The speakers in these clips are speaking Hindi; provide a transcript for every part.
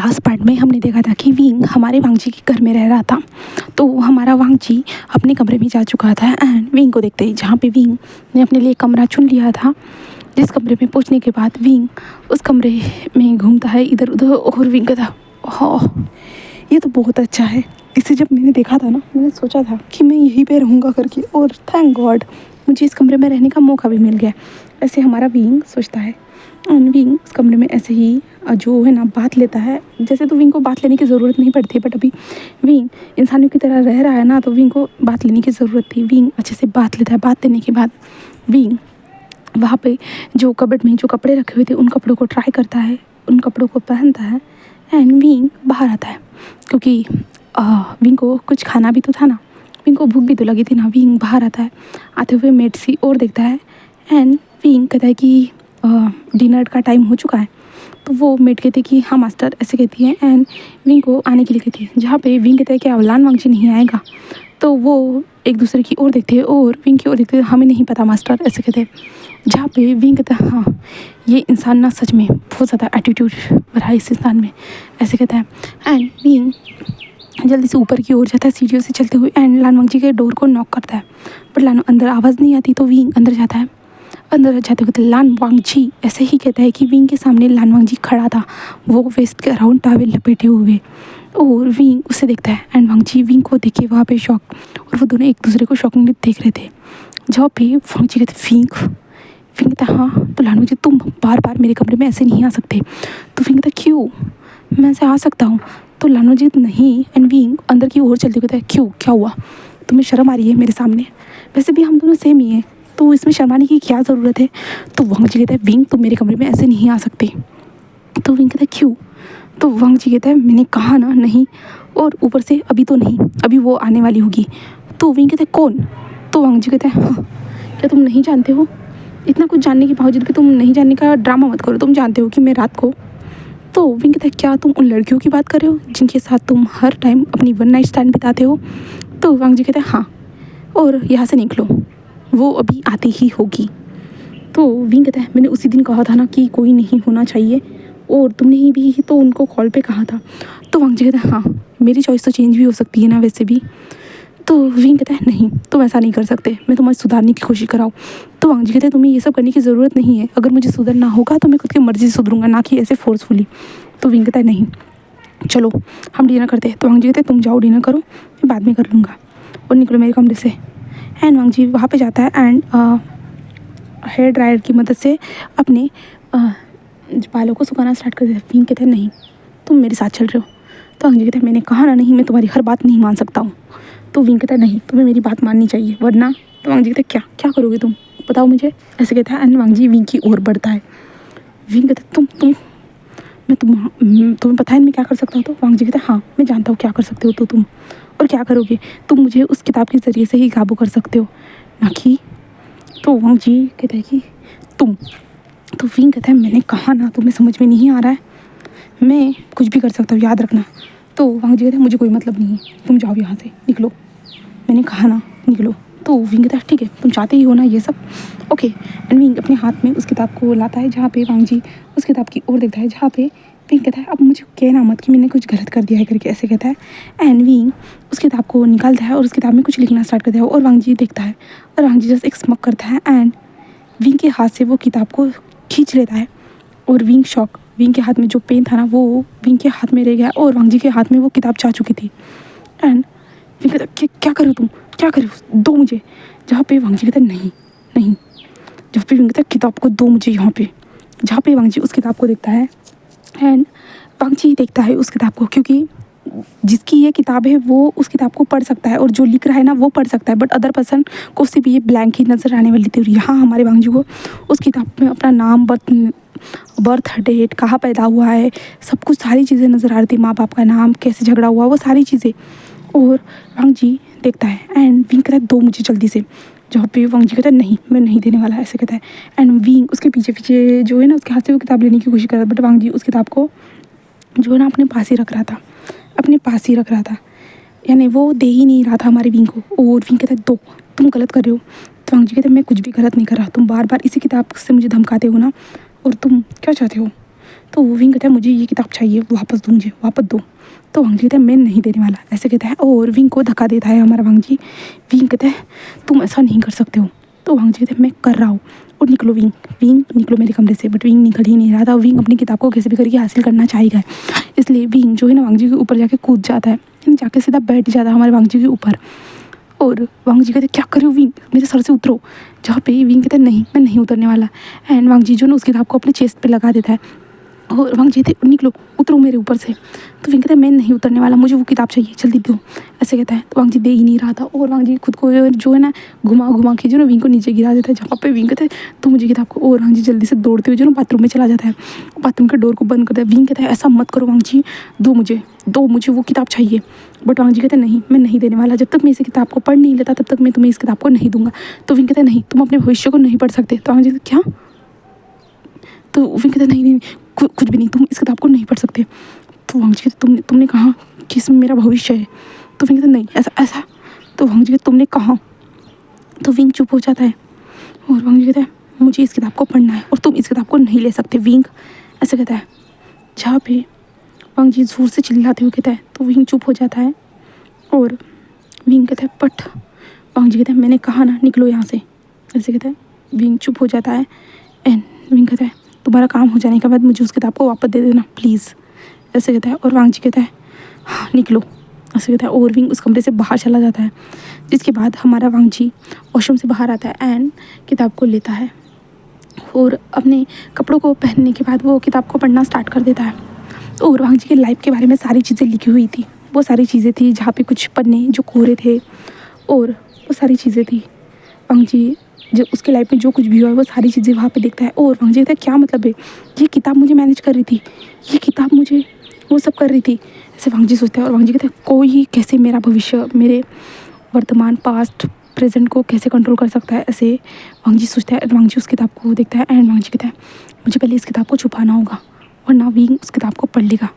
लास्ट पार्ट में हमने देखा था कि विंग हमारे वांगजी के घर में रह रहा था। तो हमारा वांगजी अपने कमरे में जा चुका था एंड विंग को देखते ही जहाँ पे विंग ने अपने लिए कमरा चुन लिया था, जिस कमरे में पहुँचने के बाद विंग उस कमरे में घूमता है इधर उधर और विंग कहता हाँ ये तो बहुत अच्छा है। इसे जब मैंने देखा था ना, मैंने सोचा था कि मैं यहीं पे रहूँगा करके, और थैंक गॉड मुझे इस कमरे में रहने का मौका भी मिल गया। ऐसे हमारा विंग सोचता है। विंग उस कमरे में ऐसे ही जो है ना बात लेता है। जैसे तो विंग को बात लेने की ज़रूरत नहीं पड़ती, बट अभी विंग इंसानों की तरह रह रहा है ना, तो विंग को बात लेने की ज़रूरत थी। विंग अच्छे से बात लेता है। बात लेने के बाद विंग वहाँ पे जो कबर्ड में जो कपड़े रखे हुए थे उन कपड़ों को ट्राई करता है, उन कपड़ों को पहनता है एंड विंग बाहर आता है, क्योंकि विंग को कुछ खाना भी तो था ना, विंग को भूख भी तो लगी थी ना। विंग बाहर आता है, आते हुए मेड सी और देखता है एंड विंग कहता है कि डिनर का टाइम हो चुका है। तो वो मेड कहती है कि हाँ मास्टर, ऐसे कहती है एंड विंग को आने के लिए कहती है। जहाँ पे विंग कहता है कि अवलान वांगजी नहीं आएगा, तो वो एक दूसरे की ओर देखते हैं और विंग की ओर देखते हैं। हमें नहीं पता मास्टर, ऐसे कहते हैं। जहाँ पे विंग कहता है हाँ ये इंसान ना सच में बहुत ज़्यादा एटीट्यूड भरा है इस इंसान में, ऐसे कहता है। एंड विंग जल्दी से ऊपर की ओर जाता है सीढ़ियों से चलते हुए एंड लान वांगजी के डोर को नॉक करता है, बट लान अंदर आवाज़ नहीं आती। तो विंग अंदर जाता है। अंदर जाते हुए लान वांगजी ऐसे ही कहता है कि विंग के सामने लान वांगजी खड़ा था, वो वेस्ट के अराउंड टावल लपेटे हुए, और विंग उसे देखता है एंड वांगजी विंग को देखे वहाँ पे शॉक, और वो दोनों एक दूसरे को शॉकिंगली देख रहे थे। जहाँ पे वांगजी कहते विंग कहता हाँ तो लान वांगजी तुम बार बार मेरे कमरे में ऐसे नहीं आ सकते। तो विंग कहता क्यों, मैं ऐसे आ सकता हूँ। तो लान वांगजी नहीं, एंड विंग अंदर की ओर चलते कहता है क्यों, क्या हुआ, तुम्हें शर्म आ रही है मेरे सामने, वैसे भी हम दोनों सेम ही हैं, तो इसमें शर्माने की क्या ज़रूरत है। तो वांगजी कहता है विंग तुम मेरे कमरे में ऐसे नहीं आ सकते। तो विंग कहता है क्यों। तो वांगजी कहता है मैंने कहा ना नहीं, और ऊपर से अभी तो नहीं, अभी वो आने वाली होगी। तो विंग कहता है कौन। तो वांगजी कहता है हाँ क्या तुम नहीं जानते हो, इतना कुछ जानने के बावजूद भी तुम नहीं जानने का ड्रामा मत करो, तुम जानते हो कि मैं रात को। तो विंग कहता है क्या तुम उन लड़कियों की बात कर रहे हो जिनके साथ तुम हर टाइम अपनी वन नाइट स्टैंड बिताते हो। तो वांगजी कहता है हाँ, और यहाँ से निकलो, वो अभी आती ही होगी। तो विंग कहता है मैंने उसी दिन कहा था ना कि कोई नहीं होना चाहिए, और तुमने ही भी तो उनको कॉल पे कहा था। तो वांगजी कहता है हाँ मेरी चॉइस तो चेंज भी हो सकती है ना वैसे भी। तो विंग कहता है नहीं तुम ऐसा नहीं कर सकते, मैं तुम्हें सुधारने की कोशिश कराऊँ। तो वांगजी कहते हैं तुम्हें ये सब करने की ज़रूरत नहीं है, अगर मुझे सुधरना होगा तो मैं खुद की मर्ज़ी से सुधरूंगा, ना कि ऐसे फोर्सफुली। तो विंग कहता है नहीं चलो हम डिनर करते हैं। तो वांगजी कहते हैं तुम जाओ डिनर करो, मैं बाद में कर लूँगा, और निकलो मेरे कमरे से। एंड वांगजी वहाँ पे जाता है एंड हेयर ड्रायर की मदद से अपने बालों को सुखाना स्टार्ट कर देता है। विंग कहता है नहीं तुम मेरे साथ चल रहे हो। तो वांगजी कहता है मैंने कहा ना नहीं, मैं तुम्हारी हर बात नहीं मान सकता हूँ। तो विंग कहता है नहीं तुम्हें मेरी बात माननी चाहिए वरना। तो वांगजी कहता है क्या क्या करोगे तुम, बताओ मुझे, ऐसे कहता है। एंड वांगजी विंग की ओर बढ़ता है। विंग कहता है तुम्हें पता है मैं क्या कर सकता हूँ। तो वांगजी कहता है हाँ मैं जानता हूँ क्या कर सकते हो, तो तुम और क्या करोगे, तुम मुझे उस किताब के ज़रिए से ही काबू कर सकते हो, ना कि। तो वांगजी कहता है कि तुम। तो विंग कहता है मैंने कहा ना तुम्हें समझ में नहीं आ रहा है, मैं कुछ भी कर सकता हूँ याद रखना। तो वांगजी कहता है मुझे कोई मतलब नहीं है, तुम जाओ यहाँ से, निकलो, मैंने कहा ना निकलो। तो विंग कहता है ठीक है तुम चाहते ही हो ना ये सब, ओके। एंड विंग अपने हाथ में उस किताब को लाता है, जहाँ पे वांगजी उस किताब की ओर देखता है, जहाँ पे विंग कहता है अब मुझे कहना मत कि मैंने कुछ गलत कर दिया है करके, ऐसे कहता है। एंड विंग उस किताब को निकालता है और उस किताब में कुछ लिखना स्टार्ट करता है, और वांगजी देखता है और वांगजी जस्ट एक स्मक करता है एंड विंग के हाथ से वो किताब को खींच लेता है। और विंग शॉक, विंग के हाथ में जो पेन था ना वो विंग के हाथ में रह गया, और वांगजी के हाथ में वो किताब जा चुकी थी। एंड विंग कहता क्या करो तुम, क्या करो, दो मुझे। जहाँ पे वांगजी कहता नहीं नहीं, जहाँ पे विंग कहता किताब को दो मुझे यहाँ पे। जहाँ पे वांगजी उस किताब को देखता है एंड वांगजी देखता है उस किताब को, क्योंकि जिसकी ये किताब है वो उस किताब को पढ़ सकता है, और जो लिख रहा है ना वो पढ़ सकता है, बट अदर पर्सन को सिर्फ ये ब्लैंक ही नज़र आने वाली थी। और यहाँ हमारे वांगजी को उस किताब में अपना नाम, बर्थ डेट, कहाँ पैदा हुआ है, सब कुछ सारी चीज़ें नज़र आ रही थी, माँ बाप का नाम, कैसे झगड़ा हुआ, वो सारी चीज़ें। और वांगजी देखता है एंड विंग कहता है दो मुझे जल्दी से। जहाँ पे वांगजी कहता है नहीं मैं नहीं देने वाला, ऐसे कहता है। एंड विंग उसके पीछे पीछे जो है ना उसके हाथ से वो किताब लेने की कोशिश कर रहा था, बट वांगजी उस किताब को जो है ना अपने पास ही रख रहा था, अपने पास ही रख रहा था, यानी वो दे ही नहीं रहा था हमारे विंग को। और विंग कहता है दो, तुम गलत कर रहे हो। तो वांगजी कहता है मैं कुछ भी गलत नहीं कर रहा, तुम बार बार इसी किताब से मुझे धमकाते हो ना, और तुम क्या चाहते हो। तो विंग कहता है मुझे ये किताब चाहिए, वापस दो, मुझे वापस दो। तो वांग जी कहता है मैं नहीं देने वाला, ऐसे कहता है और विंग को धक्का देता है हमारा वांग जी। विंग कहता है तुम ऐसा नहीं कर सकते हो। तो वांग जी कहता है मैं कर रहा हूँ और निकलो विंग, विंग निकलो मेरे कमरे से। बट विंग निकल ही नहीं रहा था। विंग अपनी किताब को कैसे भी करके हासिल करना चाहेगा, इसलिए विंग जो है ना वांग जी के ऊपर जाके कूद जाता है, जाके सीधा बैठ जाता है हमारे वांग जी के ऊपर। और वांग जी कहते क्या कर रहे हो विंग, मेरे सर से उतरो। जहाँ पे विंग कहते नहीं मैं नहीं उतरने वाला। एंड वांग जी जो ना उस किताब को अपने चेस्ट पे लगा देता है और वांग जी कहते निकलो उतरो मेरे ऊपर से। तो विंग कहता है मैं नहीं उतरने वाला, मुझे वो किताब चाहिए, जल्दी दो, ऐसे कहता है। तो वांग जी दे ही नहीं रहा था और वांग जी खुद को जो है ना घुमा घुमा के जो ना विंग को नीचे गिरा देता है, जहाँ पे विंग कहते हैं तो मुझे किताब को। और वांग जी जल्दी से दौड़ते हुए जो ना बाथरूम में चला जाता है, बाथरूम के डोर को बंद करता है। विंग कहता है ऐसा मत करो वांग जी, दो मुझे वो किताब चाहिए। बट वांग जी कहते नहीं मैं नहीं देने वाला, जब तक मैं इस किताब को पढ़ नहीं लेता तब तक मैं तुम्हें इस किताब को नहीं दूंगा। तो विंग कहता है नहीं तुम अपने भविष्य को नहीं पढ़ सकते। तो वांग जी क्या, तो विंग कहता नहीं नहीं कुछ भी नहीं, तुम इस किताब को नहीं पढ़ सकते। तो वांग जी कहते तुमने कहा कि इसमें मेरा भविष्य है। तो विंग कहता नहीं ऐसा ऐसा। तो वांग जी कहते तुमने कहा। तो विंग चुप हो जाता है और वांग जी कहता है मुझे इस किताब को पढ़ना है और तुम इस किताब को नहीं ले सकते विंग, ऐसे कहता है। जहाँ पे वांग जी जोर से चिल्लाते हुए कहता है तो विंग चुप हो जाता है और विंग कहता है बट वांग जी कहता है मैंने कहा ना निकलो यहाँ से, ऐसे कहता है। विंग चुप हो जाता है एंड विंग कहता है तुम्हारा काम हो जाने के बाद मुझे उस किताब को वापस दे देना प्लीज़, ऐसे कहता है। और वांग जी कहता है हाँ निकलो, ऐसे कहता है। और विंग उस कमरे से बाहर चला जाता है, जिसके बाद हमारा वांग जी वॉशरूम से बाहर आता है एंड किताब को लेता है और अपने कपड़ों को पहनने के बाद वो किताब को पढ़ना स्टार्ट कर देता है। और वांग जी के लाइफ के बारे में सारी चीज़ें लिखी हुई थी, वो सारी चीज़ें थी जहाँ पे कुछ पन्ने जो कोरे थे और वो सारी चीज़ें थी। वांग जी जो उसके लाइफ में जो कुछ भी हुआ है वो सारी चीज़ें वहाँ पे देखता है और वांग जी कहता है क्या मतलब है, ये किताब मुझे मैनेज कर रही थी, ये किताब मुझे वो सब कर रही थी, ऐसे वांग जी सोचता है। और वांग जी कहता है कोई कैसे मेरा भविष्य, मेरे वर्तमान पास्ट प्रेजेंट को कैसे कंट्रोल कर सकता है, ऐसे वांग जी सोचता है। वांग जी उस किताब को देखता है एंड वांग जी कहता है मुझे पहले इस किताब को छुपाना होगा वरना विंग उस किताब को पढ़ लेगा,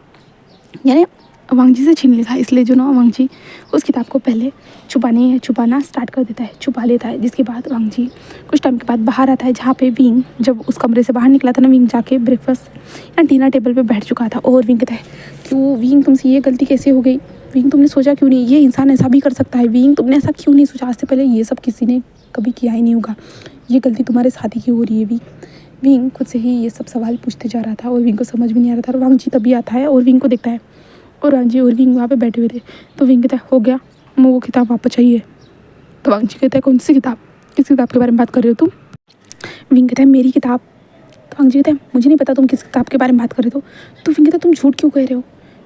यानी वांग जी से छीन लेता है। इसलिए जो ना वांग जी उस किताब को पहले छुपाना स्टार्ट कर देता है, छुपा लेता है। जिसके बाद वांग जी कुछ टाइम के बाद बाहर आता है, जहाँ पे विंग जब उस कमरे से बाहर निकला था ना, विंग जाके ब्रेकफास्ट या डिनर टेबल पे बैठ चुका था। और विंग कहता है क्यों विंग तुमसे ये गलती कैसे हो गई, विंग तुमने सोचा क्यों नहीं, ये इंसान ऐसा भी कर सकता है, विंग तुमने ऐसा क्यों नहीं सोचा, आज से पहले ये सब किसी ने कभी किया ही नहीं होगा, ये गलती तुम्हारे साथ ही क्यों हो रही है। विंग खुद से ही ये सब सवाल पूछते जा रहा था और विंग को समझ भी नहीं आ रहा था। और वांग जी तभी आता है और विंग को देखता है और वांग जी और विंग वहाँ पे बैठे हुए थे। तो विंग कहता है हो गया, मुझे वो किताब वापस चाहिए। तो वांग जी कहता है कौन सी किताब, किस किताब के बारे में बात कर रहे हो तुम। विंग कहता है मेरी किताब। तो वांग जी कहता है मुझे नहीं पता तुम किस किताब के बारे में बात कर रहे हो। तो विंग कहता है तुम झूठ क्यों कह रहे हो।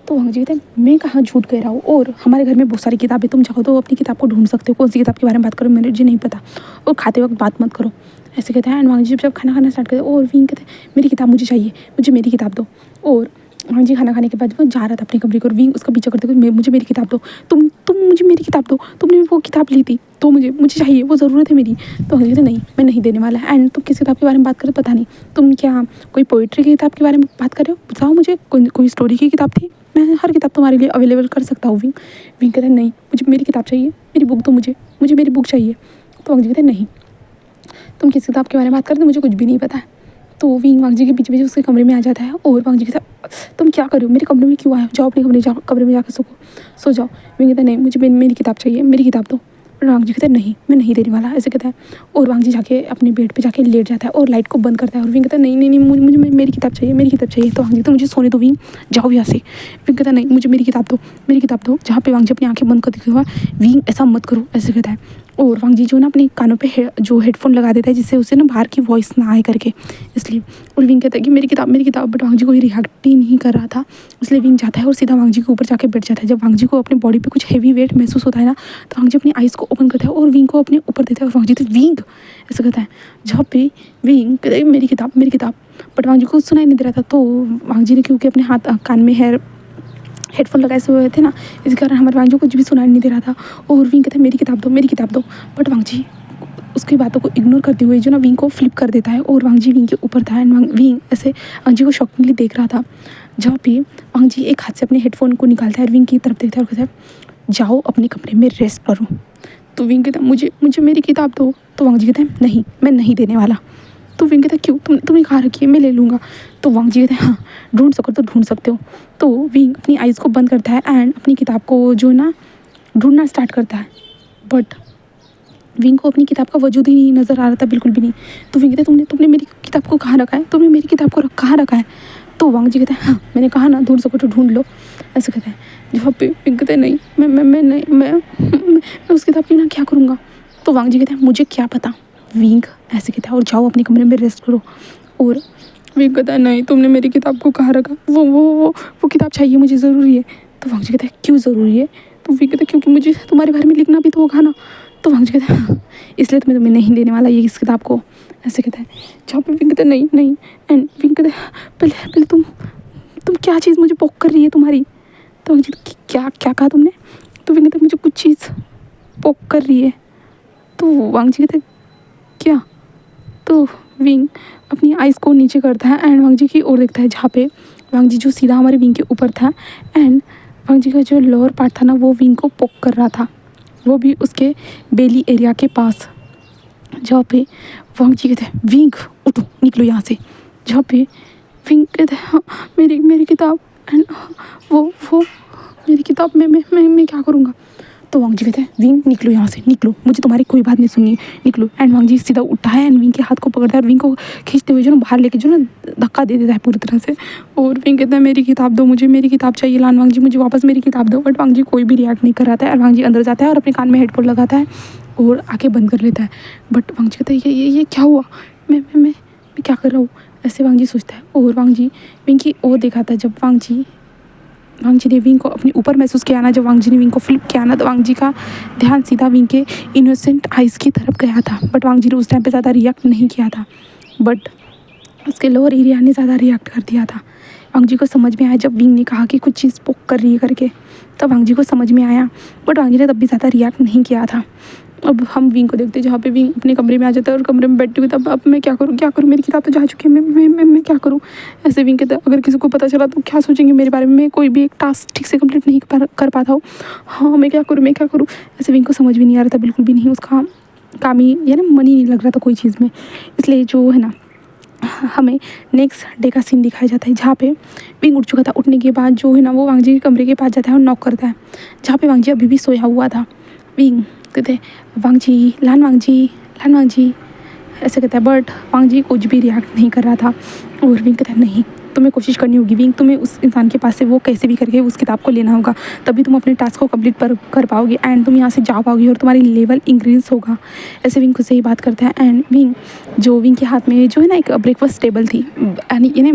तो वांग जी कहता है मैं कहाँ झूठ कह रहा हूँ, और हमारे घर में बहुत सारी किताबें, तुम चाहो तो अपनी किताब को ढूंढ सकते हो, कौन सी किताब के बारे में बात करो मुझे नहीं पता, और खाते वक्त बात मत करो, ऐसे कहते हैं। एंड वांग जी जब खाना खाना स्टार्ट करते और विंग कहते हैं मेरी किताब मुझे चाहिए, मुझे मेरी किताब दो। और वांग जी खाना खाने के बाद वो जा रहा था अपने कमरे को और विंग उसका पीछा करते हुए मुझे मेरी किताब दो, तुम मुझे मेरी किताब दो, तुमने वो किताब ली थी तो मुझे चाहिए, वो ज़रूरत है मेरी। तो वांग जी कहते नहीं मैं नहीं देने वाला। एंड तुम किस किताब के बारे में बात कर रहे हो पता नहीं, तुम क्या कोई पोइट्री की किताब के बारे में बात कर रहे हो, बताओ मुझे कोई स्टोरी की किताब थी, मैं हर किताब तुम्हारे लिए अवेलेबल कर सकता हूँ। विंग कहते हैं नहीं मुझे मेरी किताब चाहिए, मेरी बुक दो, मुझे मेरी बुक चाहिए। तो वांग जी कहते हैं नहीं तुम किस किताब के बारे में बात कर रहे हो, मुझे कुछ भी नहीं पता है। तो विंग वांग जी के पीछे पीछे उसके कमरे में आ जाता है और वांग जी कहता है तुम क्या कर रहे हो, मेरे कमरे में क्यों आए हो, जाओ अपने कमरे में जाकर सो जाओ। विंग कहता है नहीं मुझे मेरी किताब चाहिए, मेरी किताब दो। और वांग जी कहते हैं नहीं मैं नहीं देने वाला, ऐसे कहता है। और वांग जी जाके अपने बेड पे जाके लेट जाता है और लाइट को बंद करता है। और विंग कहता है नहीं मुझे मेरी किताब चाहिए, मेरी किताब चाहिए। तो वांग जी तो मुझे सोने दो विंग, जाओ यहाँ से। विंग कहता है नहीं मुझे मेरी किताब दो। जहाँ पे वांग जी अपनी आंखें बंद करते हुए विंग ऐसा मत करो, ऐसे कहता है। और वांग जी जो ना अपने कानों पे जो हेडफोन लगा देता है जिससे उसे ना बाहर की वॉइस ना आए करके, इसलिए। और विंग कहता है कि मेरी किताब, बट वांग जी कोई रिएक्ट ही नहीं कर रहा था, इसलिए विंग जाता है और सीधा वांग जी के ऊपर जाके बैठ जाता है। जब वांग जी को अपने बॉडी पे कुछ हैवी वेट महसूस होता है ना, तो वांग जी अपनी आइज़ को ओपन करता है और विंग को अपने ऊपर देता है। और वांग जी तो विंग ऐसा कहता है, जहाँ पे विंग कहता है मेरी किताब, बट वांग जी को सुनाई नहीं दे रहा था। तो वांग जी ने क्योंकि अपने कान में हेडफोन लगाए हुए थे ना, इस कारण हमारे वांग जी को कुछ भी सुनाई नहीं दे रहा था। और विंग कहता है मेरी किताब दो, बट वांग जी उसकी बातों को इग्नोर करते हुए जो ना विंग को फ्लिप कर देता है और वांग जी विंग के ऊपर था। एंड विंग ऐसे वांग जी को शॉकिंगली देख रहा था, जहाँ पे वांग जी एक हाथ से अपने हेडफोन को निकालता है और विंग की तरफ देखता है और कहता है जाओ अपने कमरे में रेस्ट करो। तो विंग कहता है मुझे मेरी किताब दो। तो वांग जी कहता है नहीं मैं नहीं देने वाला। तो विंग कहता है क्यों, तुमने कहाँ रखी है, मैं ले लूँगा। तो वांग जी कहते हैं हाँ, ढूंढ सको तो ढूंढ सकते हो। तो विंग अपनी आइज़ को बंद करता है एंड अपनी किताब को जो ना ढूंढना स्टार्ट करता है। बट विंग को अपनी किताब का वजूद ही नहीं नज़र आ रहा था, बिल्कुल भी नहीं। तो विंग कहता है तुमने मेरी किताब को कहाँ रखा है, तुमने मेरी किताब को कहाँ रखा है। तो वांग जी कहते हैं हाँ, मैंने कहा ना ढूंढ सको तो ढूंढ लो, ऐसे कहते हैं। जवाब पे विंग कहते हैं नहीं, मैं नहीं, मैं उस किताब की ना क्या करूँगा। तो वांग जी कहते हैं मुझे क्या पता, विंग ऐसे कहता है, और जाओ अपने कमरे में रेस्ट करो। और विंग कहता है नहीं, तुमने मेरी किताब को कहाँ रखा, वो किताब चाहिए मुझे, ज़रूरी है। तो वांग जी कहता है क्यों ज़रूरी है। तो विंग कहता है क्योंकि मुझे तुम्हारे बारे में लिखना भी तो होगा ना। तो वांग जी कहता है हाँ, इसलिए तो मैं तुम्हें नहीं देने वाला ये इस किताब को, ऐसे कहता है। जहाँ पे विंग कहता है नहीं नहीं, एंड विंग कहता है पहले पहले तुम क्या चीज़ मुझे पोक कर रही है तुम्हारी। तो वांग जी क्या क्या कहा तुमने। तो विंग कहता है मुझे कुछ चीज़ पोक कर रही है। तो वांग जी कहते हैं क्या। तो विंग अपनी आइज़ को नीचे करता है एंड वांग जी की ओर देखता है, जहाँ पे वांग जी जो सीधा हमारे विंग के ऊपर था एंड वांग जी का जो लोअर पार्ट था ना वो विंग को पोक कर रहा था, वो भी उसके बेली एरिया के पास। जहाँ पे वांग जी कहते हैं विंग उठो निकलो यहाँ से। जहाँ पे विंग कहते हैं हाँ, मेरी किताब एंड वो मेरी किताब मैं क्या करूँगा। तो वांग जी कहते हैं विंग निकलो यहाँ से, निकलो, मुझे तुम्हारी कोई बात नहीं सुननी है, निकलो। एंड वांग जी सीधा उठा है एंड विंग के हाथ को पकड़ता है और विंग को खींचते हुए जो ना बाहर लेके जो ना धक्का दे देता है पूरी तरह से। और विंग कहता है मेरी किताब दो, मुझे मेरी किताब चाहिए, लान वांग जी मुझे वापस मेरी किताब दो। बट वांग जी कोई भी रिएक्ट नहीं कर रहा था और वांग जी अंदर जाता है और अपने कान में हेडफोन लगाता है और आँखें बंद कर लेता है। बट वांग जी कहता है ये क्या हुआ, मैं क्या कर रहा हूँ, ऐसे वांग जी सोचता है। और वांग जी विंग की ओर देखा था। जब वांग जी ने विंग को अपने ऊपर महसूस किया ना, जब वांग जी ने विंग को फ्लिप किया ना, तो वांग जी का ध्यान सीधा विंग के इनोसेंट आइज़ की तरफ गया था। बट वांग जी ने उस टाइम पे ज़्यादा रिएक्ट नहीं किया था, बट उसके लोअर एरिया ने ज़्यादा रिएक्ट कर दिया था। वांग जी को समझ में आया जब विंग ने कहा कि कुछ चीज़ पोक कर रही है करके, तब वांग जी को समझ में आया। बट वांग जी ने तब भी ज़्यादा रिएक्ट नहीं किया था। अब हम विंग को देखते हैं, जहाँ पे विंग अपने कमरे में आ जाता है और कमरे में बैठते हुए, तब अब मैं क्या करूँ, मेरी किताब तो जा चुकी है, मैं क्या करूँ। ऐसे विंग कहता है अगर किसी को पता चला तो क्या सोचेंगे मेरे बारे में, मैं कोई भी एक टास्क ठीक से कंप्लीट नहीं कर पाता हूँ, हाँ मैं क्या करूँ। ऐसे विंग को समझ भी नहीं आ रहा था, बिल्कुल भी नहीं, उसका काम ही यानी मन ही नहीं लग रहा था कोई चीज़ में। इसलिए जो है ना हमें नेक्स्ट डे का सीन दिखाया जाता है, जहाँ पे विंग उठ चुका था। उठने के बाद जो है ना वो वांग जी के कमरे के पास जाता है और नॉक करता है, जहाँ पे वांग जी अभी भी सोया हुआ था। विंग कहते वांग जी ऐसे कहता है। बट वांग जी कुछ भी रिएक्ट नहीं कर रहा था। और विंग कहता है नहीं, तुम्हें कोशिश करनी होगी विंग, तुम्हें उस इंसान के पास से वो कैसे भी करके उस किताब को लेना होगा, तभी तुम अपने टास्क को कंप्लीट कर पाओगे एंड तुम यहाँ से जा पाओगी और तुम्हारी लेवल इंक्रीज होगा। ऐसे विंग खुद से ही बात करता है। एंड विंग के हाथ में जो है ना एक ब्रेकफास्ट टेबल थी, यानी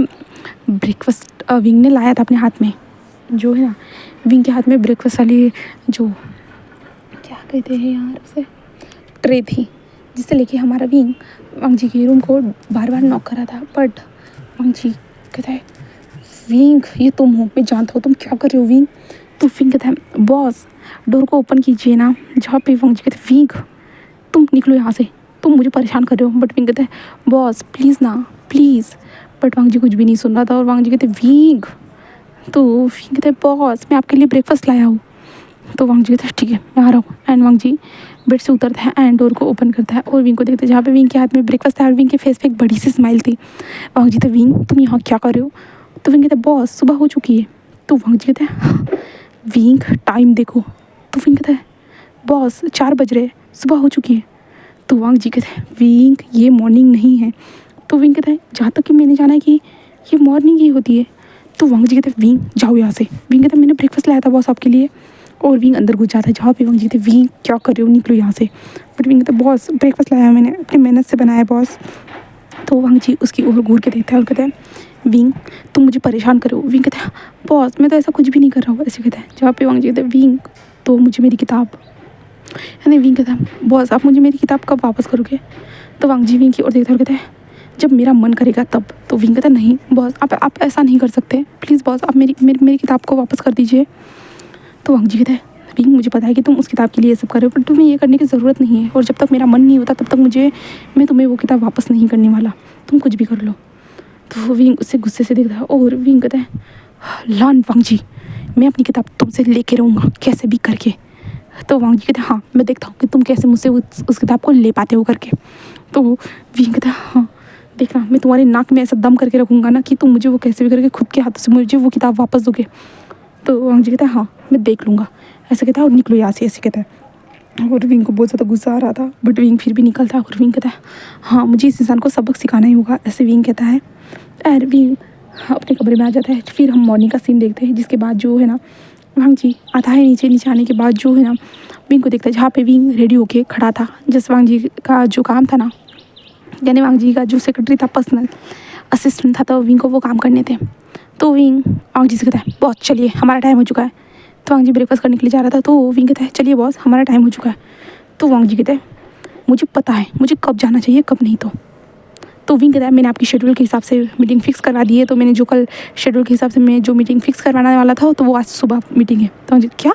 ब्रेकफास्ट विंग ने लाया था अपने हाथ में, जो है ना विंग के हाथ में ब्रेकफास्ट वाली जो क्या कहते हैं यार उसे, ट्रे थी, जिससे लेके हमारा विंग वांग जी के रूम को बार बार नॉक कर रहा था। बट वांग जी कहता है विंग ये तुम हो, मैं जानता हूँ तुम क्या कर रहे हो विंग। तो विंग कहता है बॉस डोर को ओपन कीजिए ना। जहाँ पे वांग जी कहते हैं विंग तुम निकलो यहाँ से, तुम मुझे परेशान कर रहे हो। बट विंग कहता है बॉस प्लीज़ ना प्लीज़। बट वांग जी कुछ भी नहीं सुन रहा था और वांग जी कहते विंग, तो विंग कहते हैं बॉस मैं आपके लिए ब्रेकफास्ट लाया हूँ। तो वांग जी कहता है ठीक है मैं आ रहा हूँ। एंड वांग जी बेड से उतरता है एंड डोर को ओपन करता है और विंग को देखते हैं, जहाँ पे विंग के हाथ में ब्रेकफास्ट था और विंग के फेस पे एक बड़ी सी स्माइल थी। वांग जी कहते विंग तुम यहाँ क्या कर रहे हो। तो विंग कहता है बॉस सुबह हो चुकी है। तो वांग जी कहते हैं विंग टाइम देखो। तो विंग कहता है बॉस 4 बज रहे, सुबह हो चुकी है। तो वांग जी कहते हैं विंग ये मॉर्निंग नहीं है। तो विंग कहता है जहाँ तक कि मैंने जाना है कि ये मॉर्निंग ही होती है। तो वांग जी कहते हैं विंग जाओ यहाँ से। विंग कहता है मैंने ब्रेकफास्ट लाया था बॉस आपके लिए। और विंग अंदर घुस जाता है, जहाँ पे वांग जी कहते विंग क्या कर रहे हो, निकलो यहाँ से। बट विंग कहता है बॉस ब्रेकफास्ट लाया मैंने, अपनी मेहनत से बनाया बॉस। तो वांग जी उसकी ओर घूर के देखता है और कहता है विंग तुम मुझे परेशान करो। विंग कहता है बॉस मैं तो ऐसा कुछ भी नहीं कर रहा हूँ, ऐसे कहता है। जहाँ पे वांग जी कहते हैं विंग तो मुझे मेरी किताब, यानी विंग कहता है बॉस आप मुझे मेरी किताब कब वापस करोगे। तो वांग जी विंग की ओर देखता है और कहता है जब मेरा मन करेगा तब। तो विंग कहता है नहीं बॉस आप ऐसा नहीं कर सकते, प्लीज़ बॉस आप मेरी किताब को वापस कर दीजिए। तो वांग जी कहता है विंग मुझे पता है कि तुम उस किताब के लिए ये सब कर रहे हो, पर तुम्हें ये करने की ज़रूरत नहीं है, और जब तक मेरा मन नहीं होता तब तक मैं तुम्हें वो किताब वापस नहीं करने वाला, तुम कुछ भी कर लो। तो विंग उससे गुस्से से देखता है और विंग कहता है लान वांग जी मैं अपनी किताब तुमसे लेके रहूँगा कैसे भी करके। तो वांग जी कहते हैं हाँ मैं देखता हूँ कि तुम कैसे मुझसे उस किताब को ले पाते हो करके। तो विंग कहता है हाँ देखना मैं तुम्हारे नाक में ऐसा दम करके रखूँगा ना कि तुम मुझे वो कैसे भी करके खुद के हाथों से मुझे वो किताब वापस दोगे। तो वांग जी कहता है हाँ मैं देख लूँगा, ऐसे कहता है और निकलो यहाँ से, ऐसे कहता है। और विंग को बहुत ज़्यादा गुस्सा आ रहा था बट विंग फिर भी निकलता है और विंग कहता है हाँ मुझे इस इंसान को सबक सिखाना ही होगा, ऐसे विंग कहता है। और विंग अपने कमरे में आ जाता है। फिर हम मॉर्निंग का सीन देखते हैं जिसके बाद जो है ना वांग जी आता है नीचे आने के बाद जो है ना विंग को देखता है जहाँ पे विंग रेडी होके खड़ा था। जस वांग जी का जो काम था ना, यानी वांग जी का जो सेक्रेटरी था, पर्सनल असिस्टेंट था, तो विंग को वो काम करने थे। तो विंग वांग जी से कहता है बॉस चलिए हमारा टाइम हो चुका है। तो वांग जी ब्रेकफास्ट करने के लिए जा रहा था तो विंग कहता है चलिए बॉस हमारा टाइम हो चुका है। तो वांग जी कहते हैं मुझे पता है मुझे कब जाना चाहिए कब नहीं। तो विंग कहता है मैंने आपकी शेड्यूल के हिसाब से मीटिंग फिक्स करवा दी है, तो मैंने जो कल शेड्यूल के हिसाब से मैं जो मीटिंग फिक्स करवाने वाला था तो वो आज सुबह मीटिंग है। तो मुझे क्या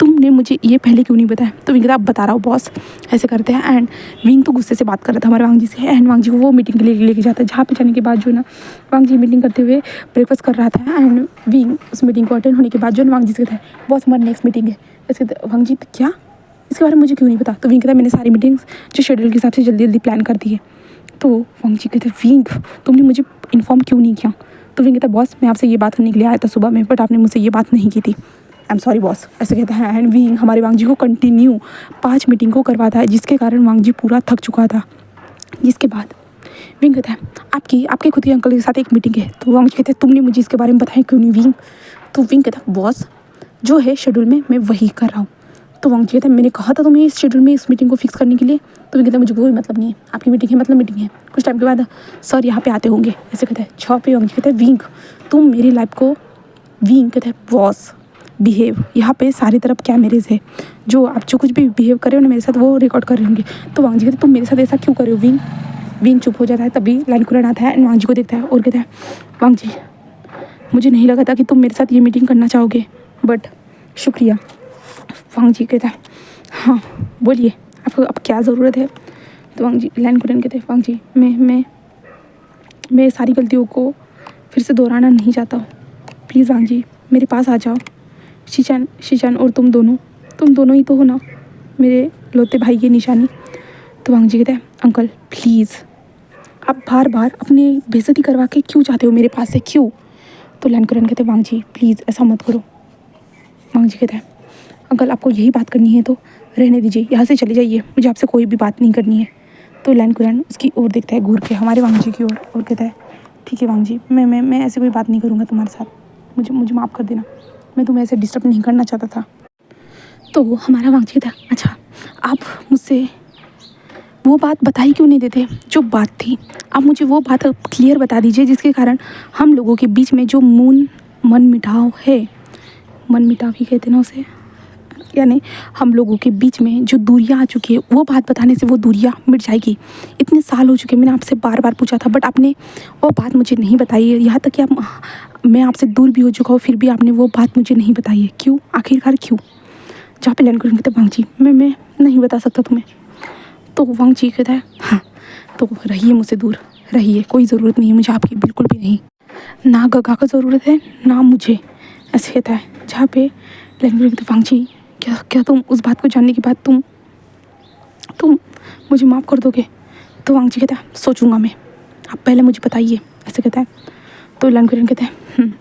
तुमने मुझे ये पहले क्यों नहीं बताया। तो विंग कहता है अब बता रहा हूँ बॉस, ऐसे करते हैं। एंड विंग तो गुस्से से बात कर रहा था हमारे वांग जी से। एंड वांग जी को वो मीटिंग के लिए लेके जाता है जहाँ पे जाने के बाद जो है ना वांग जी मीटिंग करते हुए ब्रेकफास्ट कर रहा था। एंड विंग उस मीटिंग को अटेंड होने के बाद जो वांग जी से कहता है बॉस हमारी नेक्स्ट मीटिंग है। ऐसे वांग जी क्या इसके बारे में मुझे क्यों नहीं पता। तो विंग कहता है मैंने सारी मीटिंग्स जो शेड्यूल के हिसाब से जल्दी जल्दी प्लान कर दी है। तो वांग जी कहते विंग तुमने मुझे इन्फॉर्म क्यों नहीं किया। तो विंग कहता बॉस मैं आपसे ये बात करने के लिए आया था सुबह में बट आपने मुझसे ये बात नहीं की थी, आई एम सॉरी बॉस, ऐसे कहता है। एंड विंग हमारे वांग जी को कंटिन्यू 5 मीटिंग को करवाता है जिसके कारण वांग जी पूरा थक चुका था। जिसके बाद विंग कहता है आपके खुद के अंकल के साथ एक मीटिंग है। तो वांग जी कहते हैं तुमने मुझे इसके बारे में बताया क्यों नहीं विंग। तो विंग कहता है बॉस जो है शेड्यूल में मैं वही कर रहा हूँ। तो वांग जी कहता है मैंने कहा था तुम्हें इस शेड्यूल में इस मीटिंग को फिक्स करने के लिए। तो विंग कहता है मुझे कोई मतलब नहीं है, आपकी मीटिंग है मतलब मीटिंग है, कुछ टाइम के बाद सर यहाँ पे आते होंगे, ऐसे कहता है। 6 पे वांग जी कहता है विंग तुम मेरी लाइफ को, विंग कहता है बॉस बिहेव, यहाँ पे सारी तरफ कैमरेज है, जो आप जो कुछ भी बिहेव कर रहे हो ना मेरे साथ वो रिकॉर्ड कर रहे होंगे। तो वांग जी कहते तुम मेरे साथ ऐसा क्यों कर रहे हो विंग। विंग चुप हो जाता है। तभी लाइन कुरन आता है एंड वांग जी को देखता है और कहता है वांग जी मुझे नहीं लगा था कि तुम मेरे साथ ये मीटिंग करना चाहोगे बट शुक्रिया। वांग जी कहता है हाँ बोलिए आपको अब क्या ज़रूरत है। तो वांग जी लाइन कुरन कहते हैं वांग जी मैं सारी गलतियों को फिर से दोहराना नहीं चाहता हूँ, प्लीज़ वांग जी मेरे पास आ जाओ। शीचान और तुम दोनों ही तो हो ना मेरे लौते भाई की निशानी। तो वांग जी कहते हैं अंकल प्लीज़ आप बार बार अपनी बेइज्जती करवा के क्यों चाहते हो मेरे पास से क्यों। तो लाइन कुरन कहते हैं वांग जी प्लीज़ ऐसा मत करो। वांग जी कहते हैं अंकल आपको यही बात करनी है तो रहने दीजिए, यहाँ से चले जाइए, मुझे आपसे कोई भी बात नहीं करनी है। तो लाइन कुरन उसकी ओर देखता है घूर के हमारे वांग जी की ओर और कहता है ठीक है वांग जी मैं ऐसे कोई बात नहीं करूँगा तुम्हारे साथ, मुझे माफ़ कर देना, मैं तुम्हें ऐसे डिस्टर्ब नहीं करना चाहता था। तो हमारा वांग जी कहता है अच्छा आप मुझसे वो बात बता ही क्यों नहीं देते जो बात थी, आप मुझे वो बात क्लियर बता दीजिए जिसके कारण हम लोगों के बीच में जो मन मिटाव है, मन मिटाव ही कहते ना उसे, यानी हम लोगों के बीच में जो दूरियां आ चुकी है वो बात बताने से वो दूरियां मिट जाएगी। इतने साल हो चुके मैंने आपसे बार बार पूछा था बट आपने वो बात मुझे नहीं बताई है, यहाँ तक कि मैं आपसे दूर भी हो चुका हूँ फिर भी आपने वो बात मुझे नहीं बताई है, क्यों आखिरकार क्यों। जहाँ पे लैंड करेंगे तो वांग जी मैं नहीं बता सकता तुम्हें। तो वांग जी कहता है हाँ तो रहिए मुझसे दूर रहिए, कोई ज़रूरत नहीं है मुझे आपकी बिल्कुल भी नहीं, ना गगा का ज़रूरत है ना मुझे, ऐसे कहता है। जहाँ पे लैंड करेंगे तो वांग जी क्या तुम उस बात को जानने के बाद तुम मुझे माफ़ कर दोगे। तो वांग जी कहता है सोचूंगा मैं, आप पहले मुझे बताइए, ऐसे कहता है। तो लैंड करेंगे कहते हैं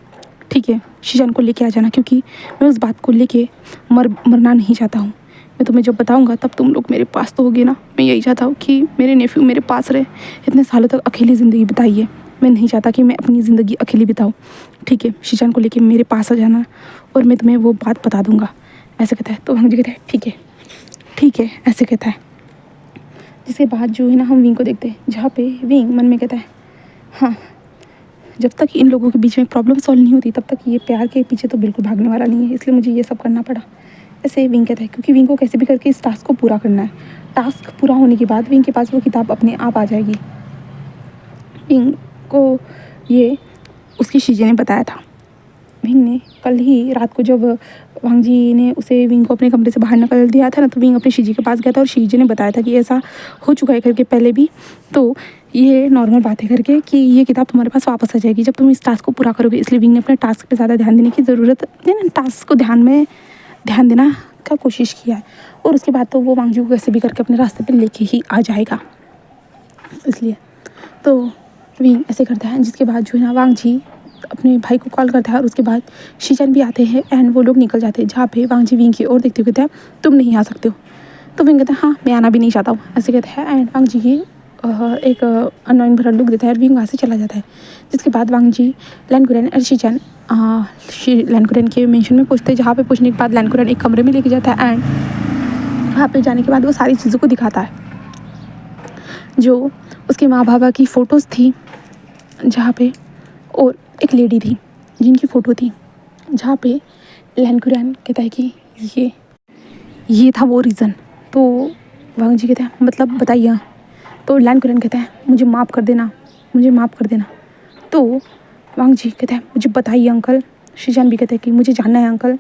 ठीक है शीजान को लेके आ जाना क्योंकि मैं उस बात को लेके मरना नहीं चाहता हूँ, मैं तुम्हें जब बताऊँगा तब तुम लोग मेरे पास तो होगे ना, मैं यही चाहता हूँ कि मेरे नेफ्यू मेरे पास रहे, इतने सालों तक अकेली ज़िंदगी बिताई है, मैं नहीं चाहता कि मैं अपनी ज़िंदगी अकेली बिताऊँ, ठीक है शीजान को लेके मेरे पास आ जाना और मैं तुम्हें वो बात बता दूँगा, ऐसे कहता है। तो वांग जी कहता है ठीक है ऐसे कहता है। जिसके बाद जो है ना हम विंग को देखते हैं जहाँ पे विंग मन में कहता है हाँ जब तक इन लोगों के बीच में प्रॉब्लम सॉल्व नहीं होती तब तक ये प्यार के पीछे तो बिल्कुल भागने वाला नहीं है, इसलिए मुझे ये सब करना पड़ा, ऐसे विंग कहता है। क्योंकि विंग को कैसे भी करके इस टास्क को पूरा करना है, टास्क पूरा होने के बाद विंग के पास वो किताब अपने आप आ जाएगी। विंग को ये उसकी शीजे ने बताया था, विंग ने कल ही रात को जब वांग जी ने उसे विंग को अपने कमरे से बाहर निकल दिया था ना तो विंग अपने शीजी के पास गया था और शीजी ने बताया था कि ऐसा हो चुका है करके पहले भी, तो ये नॉर्मल बात है करके कि ये किताब तुम्हारे पास वापस आ जाएगी जब तुम इस टास्क को पूरा करोगे। इसलिए विंग ने अपने टास्क पे ज़्यादा ध्यान देने की ज़रूरत है ना, टास्क को ध्यान देना का कोशिश किया है और उसके बाद तो वो वांग जी को कैसे भी करके अपने रास्ते पर लेके ही आ जाएगा। इसलिए तो विंग ऐसे करता है, जिसके बाद जो है ना वांग जी अपने भाई को कॉल करता है और उसके बाद शीचन भी आते हैं एंड वो लोग निकल जाते हैं। जहाँ पे वांग जी विंग की ओर देखते हुए कहता है तुम नहीं आ सकते हो। तो विंग कहता है हाँ मैं आना भी नहीं चाहता हूँ, ऐसे कहता है। एंड वांग जी की एक अननोइंग भरा लुक देता है और विंग वहाँ से चला जाता है। जिसके बाद वांग जी लैनकुरन और शीचन लैनकुरन के मेंशन में पूछते हैं, जहाँ पे पूछने के बाद लैनकुरन एक कमरे में लेके जाता है एंड वहाँ पे जाने के बाद वो सारी चीज़ों को दिखाता है जो उसके माँ बाबा की फ़ोटोज़ थी, जहाँ पे और एक लेडी थी जिनकी फ़ोटो थी, जहाँ पे लैनकुरन कहता है कि ये था वो रीज़न। तो वांग जी कहते हैं मतलब बताइए। तो लैनकुरन कहता है मुझे माफ़ कर देना, मुझे माफ़ कर देना। तो वांग जी कहते हैं मुझे बताइए अंकल। शीचन भी कहते हैं कि मुझे जानना है अंकल।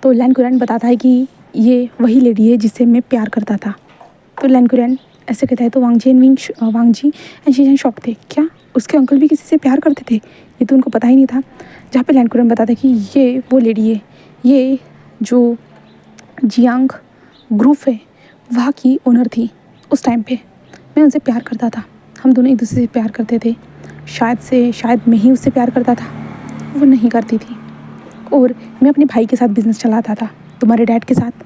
तो लैनकुरन बताता है कि ये वही लेडी है जिससे मैं प्यार करता था। तो लैनकुरन ऐसे कहता है। तो वांग जी एंड शीचन शॉक थे, क्या उसके अंकल भी किसी से प्यार करते थे, ये तो उनको पता ही नहीं था। जहाँ पे लैनकुरन बताता है कि ये वो लेडी है, ये जो जियांग ग्रुप है वहाँ की ओनर थी। उस टाइम पे मैं उनसे प्यार करता था, हम दोनों एक दूसरे से प्यार करते थे। शायद मैं ही उससे प्यार करता था, वो नहीं करती थी। और मैं अपने भाई के साथ बिज़नेस चलाता था, तुम्हारे डैड के साथ।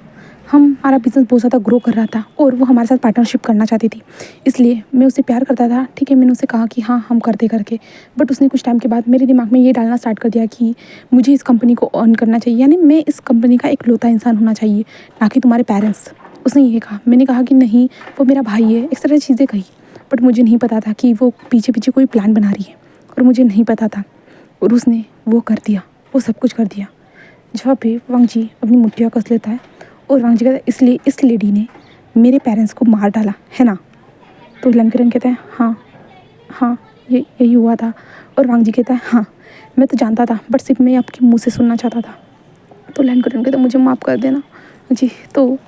हमारा बिज़नेस बहुत ज़्यादा ग्रो कर रहा था और वो हमारे साथ पार्टनरशिप करना चाहती थी, इसलिए मैं उससे प्यार करता था। ठीक है, मैंने उससे कहा कि हाँ हम करते करके, बट उसने कुछ टाइम के बाद मेरे दिमाग में ये डालना स्टार्ट कर दिया कि मुझे इस कंपनी को अर्न करना चाहिए, यानी मैं इस कंपनी का एक लौता इंसान होना चाहिए, ना कि तुम्हारे पेरेंट्स। उसने ये कहा, मैंने कहा कि नहीं वो मेरा भाई है, इस तरह चीज़ें कही। बट मुझे नहीं पता था कि वो पीछे पीछे कोई प्लान बना रही है, और मुझे नहीं पता था। और उसने वो कर दिया, वो सब कुछ कर दिया। जहाँ पे वांग जी अपनी मुट्ठियाँ कस लेता है और वांग जी कहता है इसलिए इस लेडी ने मेरे पेरेंट्स को मार डाला है ना। तो लैनकुरन कहता है हाँ हाँ यही हुआ था। और वांग जी कहता है हाँ मैं तो जानता था, बट सिर्फ मैं आपके मुंह से सुनना चाहता था। तो लैनकुरन कहता है मुझे माफ़ कर देना जी। तो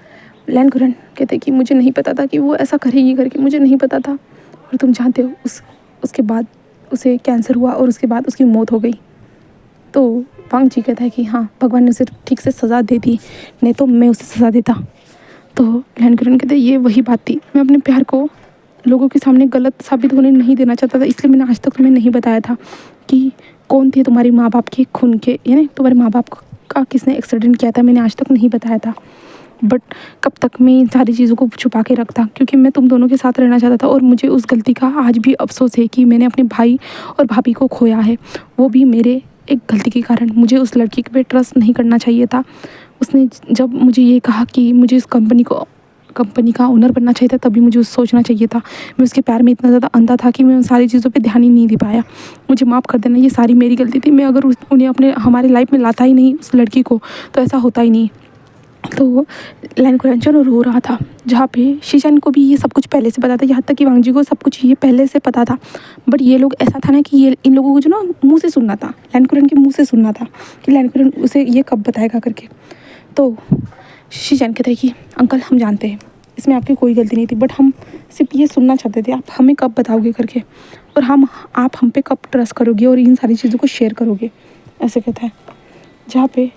लैनकुरन कहते कि मुझे नहीं पता था कि वो ऐसा करेगी करके, मुझे नहीं पता था। और तुम जानते हो उसके बाद उसे कैंसर हुआ और उसके बाद उसकी मौत हो गई। तो वांग जी कहता है कि हाँ भगवान ने उसे ठीक से सज़ा दे दी, नहीं तो मैं उसे सज़ा देता। तो लैनकुरन कहते हैं ये वही बात थी, मैं अपने प्यार को लोगों के सामने गलत साबित होने नहीं देना चाहता था, इसलिए मैंने आज तक तुम्हें नहीं बताया था कि कौन थे तुम्हारे माँ बाप के खून के, यानी तुम्हारे माँ बाप का किसने एक्सीडेंट किया था, मैंने आज तक नहीं बताया था। बट कब तक मैं इन सारी चीज़ों को छुपा के रखता, क्योंकि मैं तुम दोनों के साथ रहना चाहता था। और मुझे उस गलती का आज भी अफसोस है कि मैंने अपने भाई और भाभी को खोया है, वो भी मेरे एक गलती के कारण। मुझे उस लड़की पे ट्रस्ट नहीं करना चाहिए था। उसने जब मुझे ये कहा कि मुझे इस कंपनी का ओनर बनना चाहिए था, तभी मुझे सोचना चाहिए था। मैं उसके प्यार में इतना ज़्यादा अंधा था कि मैं उन सारी चीज़ों पे ध्यान ही नहीं दे पाया। मुझे माफ़ कर देना, ये सारी मेरी गलती थी। मैं अगर उन्हें हमारे लाइफ में लाता ही नहीं उस लड़की को, तो ऐसा होता ही नहीं। तो लैनकुरन रो रहा था, जहाँ पे शीचन को भी ये सब कुछ पहले से पता था, यहाँ तक कि वांग जी को सब कुछ ये पहले से पता था। बट ये लोग ऐसा था ना कि ये इन लोगों को जो ना मुंह से सुनना था, लैनकुरन के मुंह से सुनना था कि लैनकुरन उसे ये कब बताएगा करके। तो शीचन कहते हैं कि अंकल हम जानते हैं इसमें आपकी कोई गलती नहीं थी, बट हम सिर्फ ये सुनना चाहते थे आप हमें कब बताओगे करके, और आप हम पे कब ट्रस्ट करोगे और इन सारी चीज़ों को शेयर करोगे, ऐसे कहता है। जहाँ पे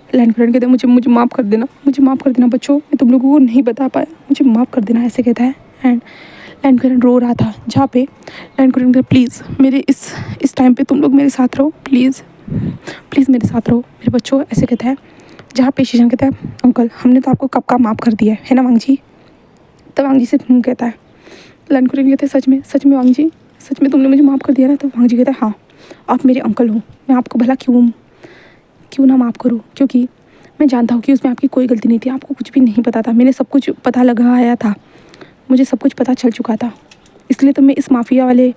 लैनकुरन कहते हैं मुझे माफ़ कर देना, मुझे माफ़ कर देना बच्चों, मैं तुम लोगों को नहीं बता पाया, मुझे माफ़ कर देना, ऐसे कहता है। एंड लैनकुरन रो रहा था, जहाँ पे लैनकुरन कहता है प्लीज़ मेरे इस टाइम पे तुम लोग मेरे साथ रहो, प्लीज़ प्लीज़ मेरे साथ रहो मेरे बच्चों, ऐसे कहता है। जहाँ पे शीचन कहता है अंकल हमने तो आपको कब का माफ़ कर दिया है ना वांग जी। तब वांग जी से कहता है। लैनकुरन कहते हैं सच में वांग जी, सच में तुमने मुझे माफ़ कर दिया ना। तो वांग जी कहता है हाँ आप मेरे अंकल हो, मैं आपको भला क्यों ना माफ़ करूँ, क्योंकि मैं जानता हूँ कि उसमें आपकी कोई गलती नहीं थी, आपको कुछ भी नहीं पता था, मैंने सब कुछ पता लगाया था, मुझे सब कुछ पता चल चुका था। इसलिए तो मैं इस माफिया वाले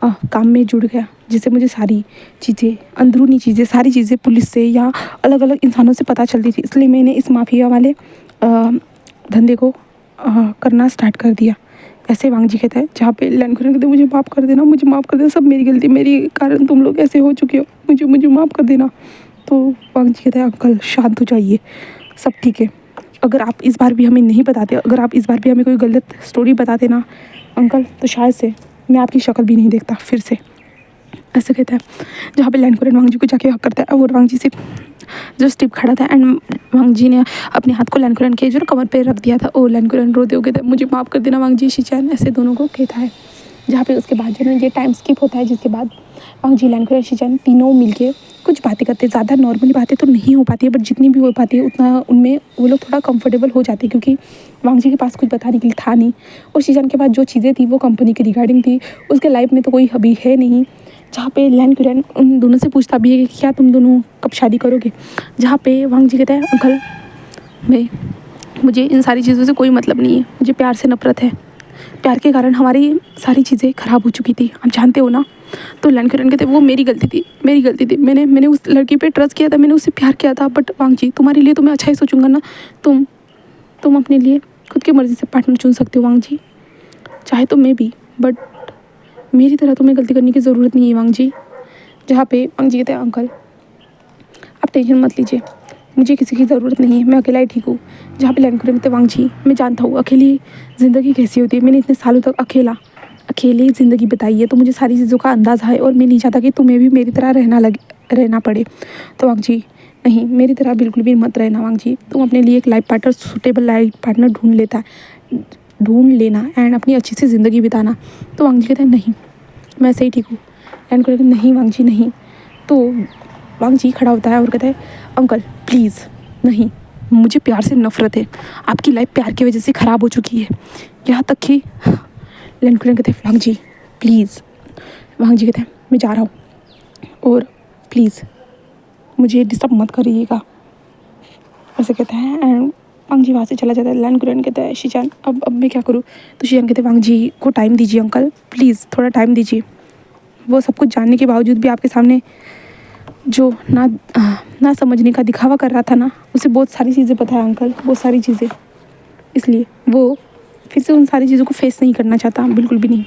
काम में जुड़ गया, जिससे मुझे सारी चीज़ें, अंदरूनी चीज़ें, सारी चीज़ें पुलिस से या अलग अलग इंसानों से पता चलती थी, इसलिए मैंने इस माफिया वाले धंधे को करना स्टार्ट कर दिया, ऐसे वांग जी कहता है। जहाँ पे लैनकुरन कहते मुझे माफ़ कर देना, मुझे माफ़ कर देना, सब मेरी गलती, मेरी कारण तुम लोग ऐसे हो चुके हो, मुझे माफ़ कर देना। तो वांग जी कहता है अंकल शांत हो जाइए, सब ठीक है। अगर आप इस बार भी हमें नहीं बताते, अगर आप इस बार भी हमें कोई गलत स्टोरी बताते ना अंकल, तो शायद से मैं आपकी शक्ल भी नहीं देखता फिर से, ऐसे कहता है। जहाँ पे लैनकुरन वांग जी को जाके हक करता है और वांग जी से जो स्टिप खड़ा था एंड वांग जी ने अपने हाथ को लैनकुरन के जो कमर पे रख दिया था और लैनकुरन रोते हुए कहता है मुझे माफ़ कर देना वांग जी, शीचन, ऐसे दोनों को कहता है। जहाँ पे उसके बाद जो है ना ये टाइम स्किप होता है, जिसके बाद वांग जी, लैन कुरैन, शीजन तीनों मिलके कुछ बातें करते हैं। ज़्यादा नॉर्मली बातें तो नहीं हो पाती है, बट जितनी भी हो पाती है उतना उनमें वो लोग थोड़ा कंफर्टेबल हो जाते हैं, क्योंकि वांग जी के पास कुछ बताने के लिए था नहीं, और शीजन के पास जो चीज़ें थी वो कंपनी के रिगार्डिंग थी, उसके लाइफ में तो कोई अभी है नहीं। जहाँ पे लैन कुरैन उन दोनों से पूछता भी है कि क्या तुम दोनों कब शादी करोगे, जहाँ पे वांग जी कहता है अंकल मुझे इन सारी चीज़ों से कोई मतलब नहीं है, मुझे प्यार से नफरत है, प्यार के कारण हमारी सारी चीज़ें ख़राब हो चुकी थी, आप जानते हो ना। तो लैन कुरैन कहते वो मेरी गलती थी, मेरी गलती थी, मैंने उस लड़की पे ट्रस्ट किया था, मैंने उससे प्यार किया था, बट वांग जी तुम्हारे लिए तो मैं अच्छा ही सोचूंगा ना। तुम अपने लिए खुद की मर्ज़ी से पार्टनर चुन सकते हो वांग जी, चाहे तो मैं भी, बट मेरी तरह तुम्हें गलती करने की ज़रूरत नहीं है वांग जी। जहाँ पे वांग जी कहते हैं अंकल आप टेंशन मत लीजिए, मुझे किसी की ज़रूरत नहीं है, मैं अकेला ही ठीक हूँ। जहाँ पे लैन कुरैन कहते वांग जी मैं जानता हूँ अकेली ज़िंदगी कैसी होती है, मैंने इतने सालों तक अकेली ज़िंदगी बिताई है, तो मुझे सारी चीज़ों का अंदाज़ा है, और मैं नहीं चाहता कि तुम्हें भी मेरी तरह रहना पड़े। तो वांग जी नहीं, मेरी तरह बिल्कुल भी मत रहना वांग जी, तुम अपने लिए एक life partner, suitable life partner ढूंढ लेना एंड अपनी अच्छी सी ज़िंदगी बिताना। तो वांग जी कहते हैं नहीं मैं ऐसे ही ठीक हूँ। लैन कुरैन कहते नहीं वांग जी नहीं। तो वांग जी खड़ा होता है और कहता है अंकल प्लीज़ नहीं, मुझे प्यार से नफ़रत है, आपकी लाइफ प्यार की वजह से ख़राब हो चुकी है, यहाँ तक कि लैन कुरैन कहते हैं वांग जी प्लीज़। वांग जी कहते हैं मैं जा रहा हूँ, और प्लीज़ मुझे डिस्टर्ब मत करिएगा, ऐसे कहते हैं। एंड वांग जी वहाँ से चला जाता है। लैन कुरैन कहता है शीजान अब मैं क्या करूँ। तो शीजान कहते हैं वांग जी को टाइम दीजिए अंकल, प्लीज़ थोड़ा टाइम दीजिए, वो सब कुछ जानने के बावजूद भी आपके सामने जो ना समझने का दिखावा कर रहा था ना, उसे बहुत सारी चीज़ें पता है अंकल, बहुत सारी चीज़ें, इसलिए वो फिर से उन सारी चीज़ों को फेस नहीं करना चाहता, बिल्कुल भी नहीं।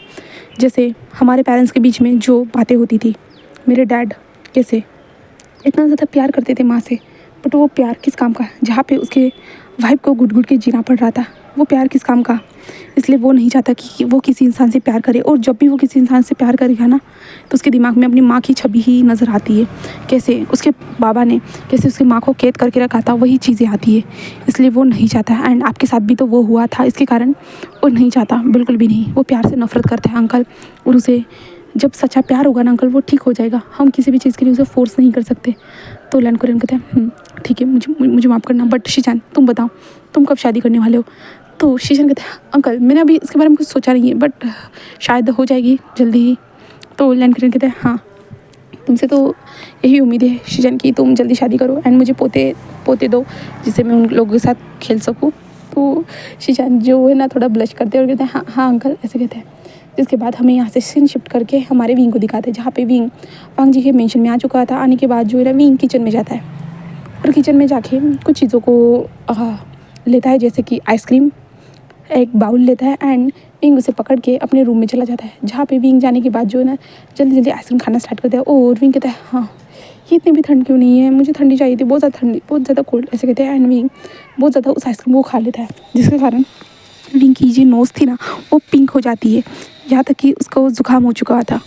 जैसे हमारे पेरेंट्स के बीच में जो बातें होती थी, मेरे डैड कैसे इतना ज़्यादा प्यार करते थे माँ से, बट वो प्यार किस काम का, जहाँ पे उसके वाइफ को घुट घुट के जीना पड़ रहा था, वो प्यार किस काम का। इसलिए वो नहीं चाहता कि वो किसी इंसान से प्यार करे, और जब भी वो किसी इंसान से प्यार करेगा ना, तो उसके दिमाग में अपनी माँ की छवि ही नज़र आती है, कैसे उसके बाबा ने कैसे उसकी माँ को कैद करके रखा था, वही चीज़ें आती है। इसलिए वो नहीं चाहता, एंड आपके साथ भी तो वो हुआ था, इसके कारण वो नहीं चाहता, बिल्कुल भी नहीं। वो प्यार से नफरत करता है अंकल, और उसे जब सच्चा प्यार होगा ना अंकल वो ठीक हो जाएगा, हम किसी भी चीज़ के लिए उसे फोर्स नहीं कर सकते। तो लैन कुरैन कहते हैं ठीक है, मुझे माफ़ करना, बट शीजान तुम बताओ तुम कब शादी करने वाले हो। तो शीजान कहते हैं अंकल मैंने अभी इसके बारे में कुछ सोचा नहीं है, बट शायद हो जाएगी जल्दी ही। तो लैन कुरैन कहते हैं हाँ तुमसे तो यही उम्मीद है शीजान की, तुम जल्दी शादी करो एंड मुझे पोते दो, जिससे मैं उन लोगों के साथ खेल सकूँ। तो शीजान जो है ना थोड़ा ब्लश करते हैं और कहते हैं हाँ हाँ अंकल, ऐसे कहते हैं। जिसके बाद हमें यहाँ से सीन शिफ्ट करके हमारे विंग को दिखाते हैं, जहाँ पे विंग वांग जी के मेंशन में आ चुका था। आने के बाद जो है ना विंग किचन में जाता है, और किचन में जाके कुछ चीज़ों को लेता है, जैसे कि आइसक्रीम एक बाउल लेता है, एंड विंग उसे पकड़ के अपने रूम में चला जाता है। जहाँ पे विंग जाने के बाद जो है ना जल्दी जल्दी आइसक्रीम खाना स्टार्ट करता है, और विंग कहता है हाँ ये इतनी भी ठंड क्यों नहीं है, मुझे ठंडी चाहिए थी, बहुत ज़्यादा ठंडी, बहुत ज़्यादा कोल्ड, ऐसे कहते हैं। एंड विंग बहुत ज़्यादा उस आइसक्रीम को खा लेता है, जिसके कारण विंग की जो नोज़ थी ना वो पिंक हो जाती है, यहाँ तक कि उसका वो ज़ुकाम हो चुका था।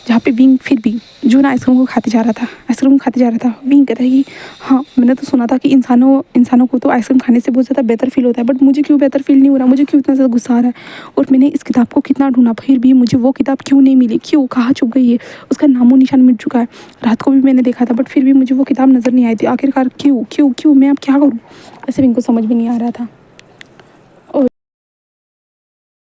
जहाँ पे विंग फिर भी जो ना आइसक्रीम को खाते जा रहा था। विंग कहता है कि हाँ मैंने तो सुना था कि इंसानों को तो आइसक्रीम खाने से बहुत ज़्यादा बेहतर फील होता है, बट मुझे क्यों बेहतर फील नहीं हो रहा, मुझे क्यों इतना ज़्यादा गुस्सा आ रहा है। और मैंने इस किताब को कितना ढूंढा, फिर भी मुझे वो किताब क्यों नहीं मिली, क्यों कहाँ छुप गई है, उसका नामो निशान मिट चुका है। रात को भी मैंने देखा था, बट फिर भी मुझे वो किताब नज़र नहीं आई थी, आखिरकार क्यों मैं अब क्या करूँ, ऐसे विंग को समझ में नहीं आ रहा था।